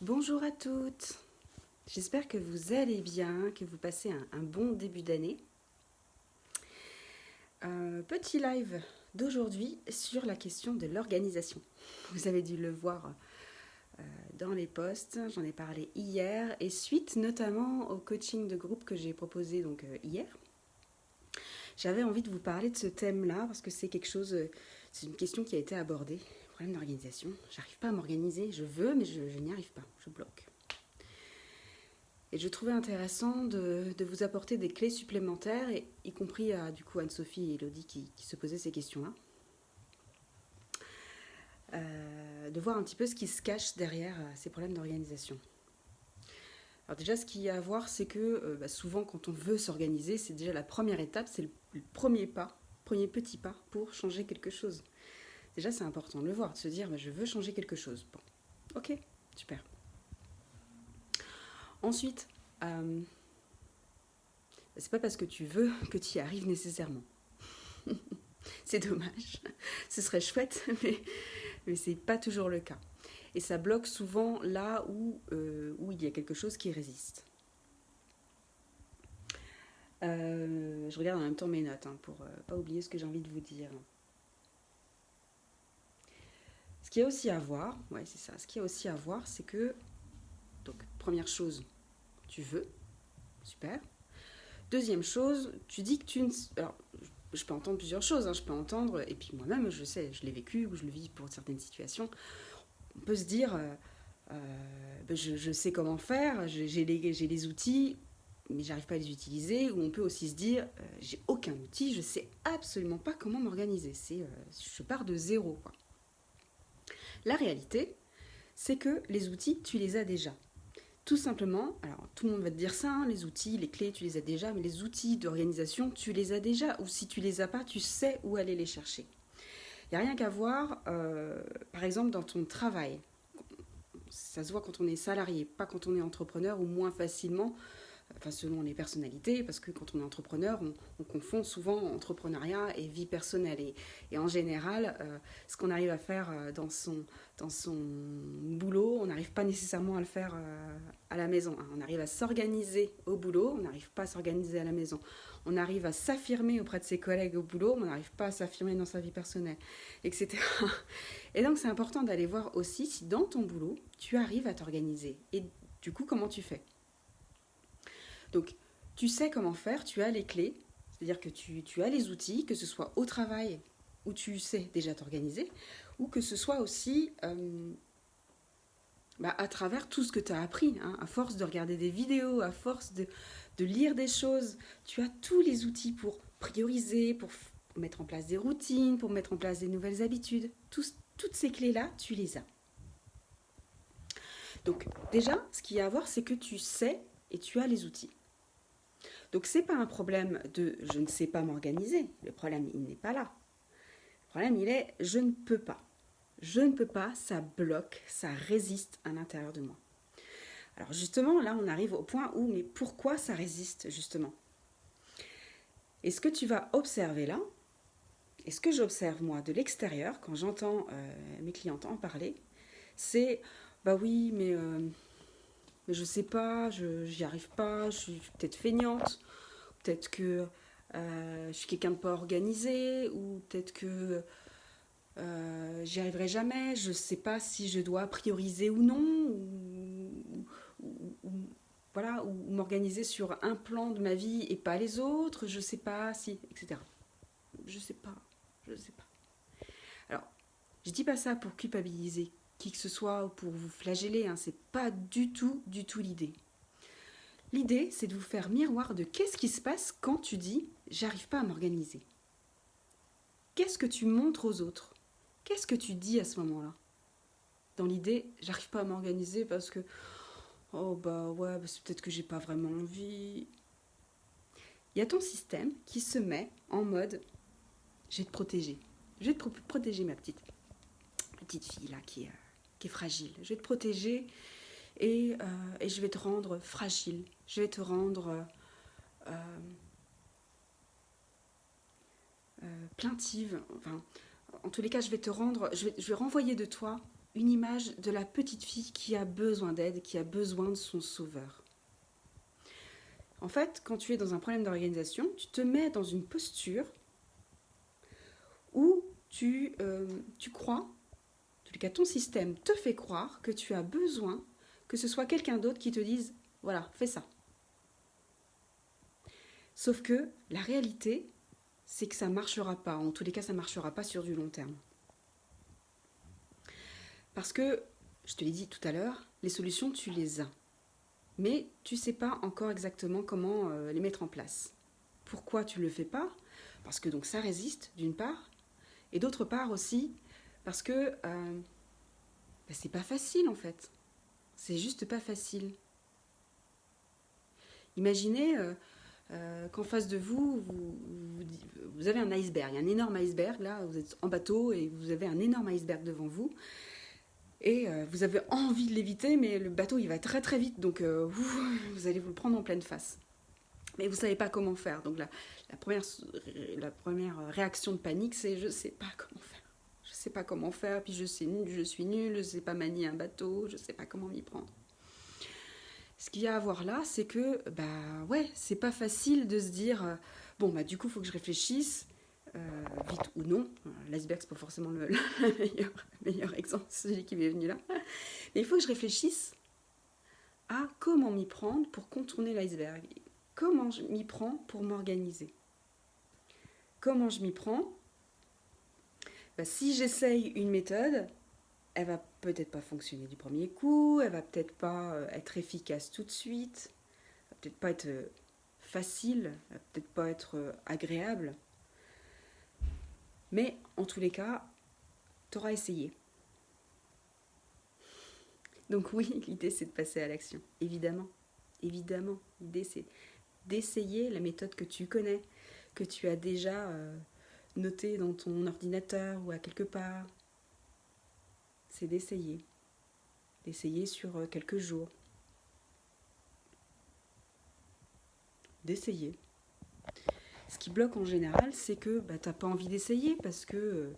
Bonjour à toutes, j'espère que vous allez bien, que vous passez un bon début d'année. Petit live d'aujourd'hui sur la question de l'organisation. Vous avez dû le voir dans les posts, j'en ai parlé hier et suite notamment au coaching de groupe que j'ai proposé donc hier. J'avais envie de vous parler de ce thème-là parce que c'est quelque chose, c'est une question qui a été abordée. Problème d'organisation, j'arrive pas à m'organiser, je veux mais je n'y arrive pas, je bloque. Et je trouvais intéressant de vous apporter des clés supplémentaires, et, y compris à du coup Anne-Sophie et Elodie qui se posaient ces questions-là. De voir un petit peu ce qui se cache derrière ces problèmes d'organisation. Alors déjà, ce qu'il y a à voir, c'est que souvent quand on veut s'organiser, c'est déjà la première étape, c'est le premier pas, premier petit pas pour changer quelque chose. Déjà, c'est important de le voir, de se dire je veux changer quelque chose. Bon, ok, super. Ensuite, c'est pas parce que tu veux que tu y arrives nécessairement. C'est dommage. Ce serait chouette, mais c'est pas toujours le cas. Et ça bloque souvent là où il y a quelque chose qui résiste. Je regarde en même temps mes notes pour pas oublier ce que j'ai envie de vous dire. Ce qu'il y a aussi à voir, ouais c'est ça, ce qu'il y a aussi à voir, c'est que, donc première chose, tu veux, super. Deuxième chose, tu dis que tu ne... Alors, je peux entendre plusieurs choses, je peux entendre, et puis moi-même, je sais, je l'ai vécu, ou je le vis pour certaines situations. On peut se dire, je sais comment faire, j'ai les outils, mais j'arrive pas à les utiliser. Ou on peut aussi se dire, j'ai aucun outil, je sais absolument pas comment m'organiser. Je pars de zéro, quoi. La réalité, c'est que les outils, tu les as déjà. Tout simplement, alors tout le monde va te dire ça, les outils, les clés, tu les as déjà, mais les outils d'organisation, tu les as déjà, ou si tu les as pas, tu sais où aller les chercher. Il n'y a rien qu'à voir, par exemple, dans ton travail. Ça se voit quand on est salarié, pas quand on est entrepreneur, ou moins facilement, selon les personnalités, parce que quand on est entrepreneur, on confond souvent entrepreneuriat et vie personnelle. Et en général, ce qu'on arrive à faire dans son boulot, on n'arrive pas nécessairement à le faire à la maison. On arrive à s'organiser au boulot, on n'arrive pas à s'organiser à la maison. On arrive à s'affirmer auprès de ses collègues au boulot, mais on n'arrive pas à s'affirmer dans sa vie personnelle, etc. Et donc c'est important d'aller voir aussi si dans ton boulot, tu arrives à t'organiser. Et du coup, comment tu fais ? Donc, tu sais comment faire, tu as les clés, c'est-à-dire que tu as les outils, que ce soit au travail où tu sais déjà t'organiser, ou que ce soit aussi à travers tout ce que tu as appris, à force de regarder des vidéos, à force de lire des choses, tu as tous les outils pour prioriser, pour mettre en place des routines, pour mettre en place des nouvelles habitudes. Toutes ces clés-là, tu les as. Donc déjà, ce qu'il y a à voir, c'est que tu sais et tu as les outils. Donc c'est pas un problème de je ne sais pas m'organiser. Le problème, il n'est pas là. Le problème, il est je ne peux pas. Je ne peux pas, ça bloque, ça résiste à l'intérieur de moi. Alors justement, là, on arrive au point où, mais pourquoi ça résiste justement ? Et ce que tu vas observer là, et ce que j'observe moi de l'extérieur, quand j'entends mes clientes en parler, c'est, bah oui, mais je sais pas, j'y arrive pas, je suis peut-être feignante, peut-être que je suis quelqu'un de pas organisé, ou peut-être que j'y arriverai jamais, je sais pas si je dois prioriser ou non, voilà, ou m'organiser sur un plan de ma vie et pas les autres, je sais pas si, etc. Je sais pas, je sais pas. Alors, je dis pas ça pour culpabiliser qui que ce soit ou pour vous flageller, c'est pas du tout l'idée. L'idée, c'est de vous faire miroir de qu'est-ce qui se passe quand tu dis j'arrive pas à m'organiser. Qu'est-ce que tu montres aux autres ? Qu'est-ce que tu dis à ce moment-là ? Dans l'idée, j'arrive pas à m'organiser parce que oh bah ouais, c'est peut-être que j'ai pas vraiment envie. Il y a ton système qui se met en mode je vais te protéger. Je vais te protéger ma petite fille là qui est fragile. Je vais te protéger et je vais te rendre fragile. Je vais te rendre plaintive. Enfin, en tous les cas, je vais te rendre, je vais renvoyer de toi une image de la petite fille qui a besoin d'aide, qui a besoin de son sauveur. En fait, quand tu es dans un problème d'organisation, tu te mets dans une posture où tu crois, en tout cas ton système te fait croire que tu as besoin que ce soit quelqu'un d'autre qui te dise « voilà, fais ça ». Sauf que la réalité, c'est que ça ne marchera pas. En tous les cas, ça ne marchera pas sur du long terme. Parce que, je te l'ai dit tout à l'heure, les solutions, tu les as. Mais tu ne sais pas encore exactement comment les mettre en place. Pourquoi tu ne le fais pas? Parce que donc ça résiste, d'une part. Et d'autre part aussi, parce que c'est pas facile en fait. C'est juste pas facile. Imaginez qu'en face de vous, vous avez un iceberg, un énorme iceberg, là, vous êtes en bateau et vous avez un énorme iceberg devant vous. Et vous avez envie de l'éviter, mais le bateau il va très très vite, donc vous allez vous le prendre en pleine face. Mais vous ne savez pas comment faire. Donc la première réaction de panique, c'est je ne sais pas comment faire. Je ne sais pas comment faire, puis je suis nulle, je ne sais pas manier un bateau, je ne sais pas comment m'y prendre. Ce qu'il y a à voir là, c'est que, c'est pas facile de se dire, du coup, il faut que je réfléchisse, vite ou non. L'iceberg, c'est pas forcément le meilleur exemple, c'est celui qui m'est venu là. Mais il faut que je réfléchisse à comment m'y prendre pour contourner l'iceberg. Comment je m'y prends pour m'organiser. Comment je m'y prends? Si j'essaye une méthode, elle va peut-être pas fonctionner du premier coup, elle va peut-être pas être efficace tout de suite, elle va peut-être pas être facile, elle va peut-être pas être agréable. Mais en tous les cas, tu auras essayé. Donc oui, l'idée c'est de passer à l'action, évidemment. Évidemment, l'idée c'est d'essayer la méthode que tu connais, que tu as déjà notée dans ton ordinateur ou à quelque part. C'est d'essayer sur quelques jours. D'essayer. Ce qui bloque en général, c'est que tu n'as pas envie d'essayer parce que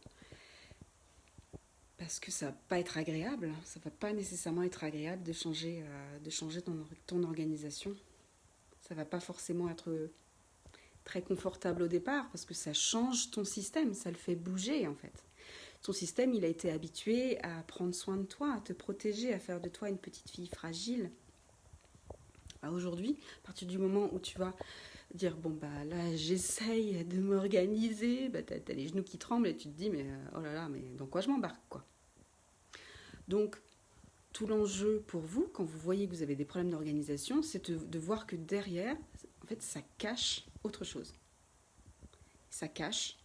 ça ne va pas être agréable. Ça ne va pas nécessairement être agréable de changer ton organisation. Ça ne va pas forcément être très confortable au départ parce que ça change ton système, ça le fait bouger en fait. Ton système, il a été habitué à prendre soin de toi, à te protéger, à faire de toi une petite fille fragile. Aujourd'hui, à partir du moment où tu vas dire là j'essaye de m'organiser, t'as les genoux qui tremblent et tu te dis mais oh là là, mais dans quoi je m'embarque quoi. Donc tout l'enjeu pour vous, quand vous voyez que vous avez des problèmes d'organisation, c'est de voir que derrière, en fait, ça cache autre chose. Ça cache,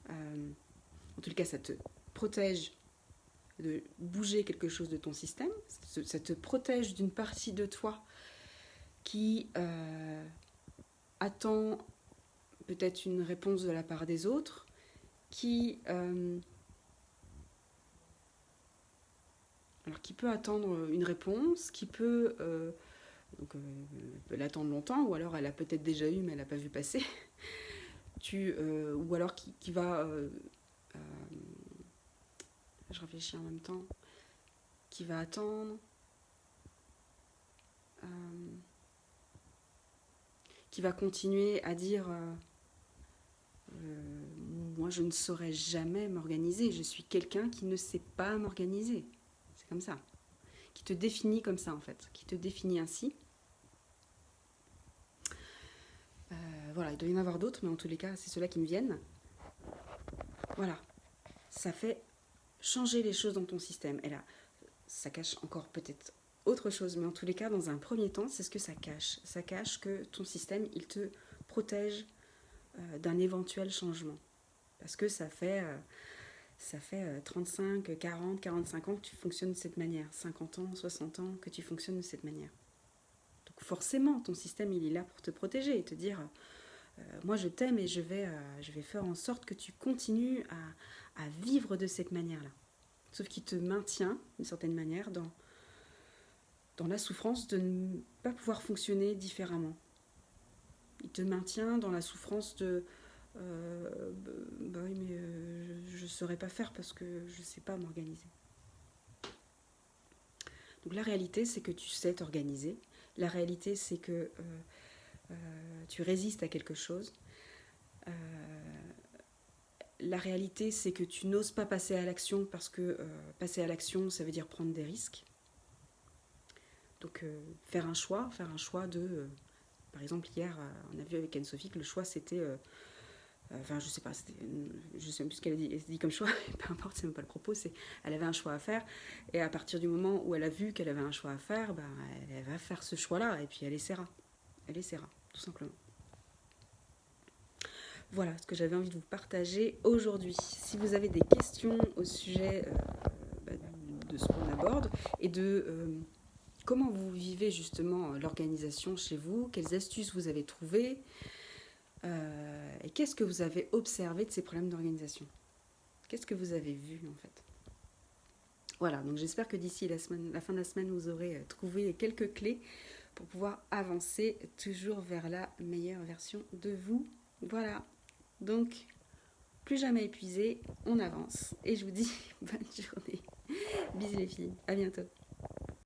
en tout cas, ça te protège de bouger quelque chose de ton système, ça te protège d'une partie de toi qui attend peut-être une réponse de la part des autres, qui peut attendre une réponse, qui peut l'attendre longtemps, ou alors elle a peut-être déjà eu mais elle n'a pas vu passer, ou alors qui va, je réfléchis en même temps, qui va attendre, qui va continuer à dire moi je ne saurais jamais m'organiser, je suis quelqu'un qui ne sait pas m'organiser. C'est comme ça. Qui te définit comme ça en fait, qui te définit ainsi. Voilà, il doit y en avoir d'autres, mais en tous les cas, c'est ceux-là qui me viennent. Voilà, ça fait changer les choses dans ton système. Et là, ça cache encore peut-être autre chose, mais en tous les cas, dans un premier temps, c'est ce que ça cache. Ça cache que ton système, il te protège d'un éventuel changement. Parce que ça fait 35, 40, 45 ans que tu fonctionnes de cette manière. 50 ans, 60 ans que tu fonctionnes de cette manière. Donc forcément, ton système, il est là pour te protéger et te dire moi je t'aime et je vais faire en sorte que tu continues à vivre de cette manière-là. Sauf qu'il te maintient, d'une certaine manière, dans la souffrance de ne pas pouvoir fonctionner différemment. Il te maintient dans la souffrance de oui mais je ne saurais pas faire parce que je ne sais pas m'organiser. Donc la réalité, c'est que tu sais t'organiser. La réalité, c'est que tu résistes à quelque chose. Euh, la réalité, c'est que tu n'oses pas passer à l'action parce que passer à l'action, ça veut dire prendre des risques. Donc faire un choix de... par exemple, hier, on a vu avec Anne-Sophie que le choix, c'était... enfin, je sais pas, je sais même plus ce qu'elle a dit, elle dit comme choix, peu importe, c'est même pas le propos, c'est elle avait un choix à faire, et à partir du moment où elle a vu qu'elle avait un choix à faire, ben, elle va faire ce choix-là, et puis elle essaiera, tout simplement. Voilà ce que j'avais envie de vous partager aujourd'hui. Si vous avez des questions au sujet de ce qu'on aborde, et de comment vous vivez justement l'organisation chez vous, quelles astuces vous avez trouvées, et qu'est-ce que vous avez observé de ces problèmes d'organisation? Qu'est-ce que vous avez vu en fait? Voilà, donc j'espère que d'ici la fin de la semaine, vous aurez trouvé quelques clés pour pouvoir avancer toujours vers la meilleure version de vous. Voilà, donc plus jamais épuisé, on avance. Et je vous dis bonne journée. Bisous les filles, à bientôt.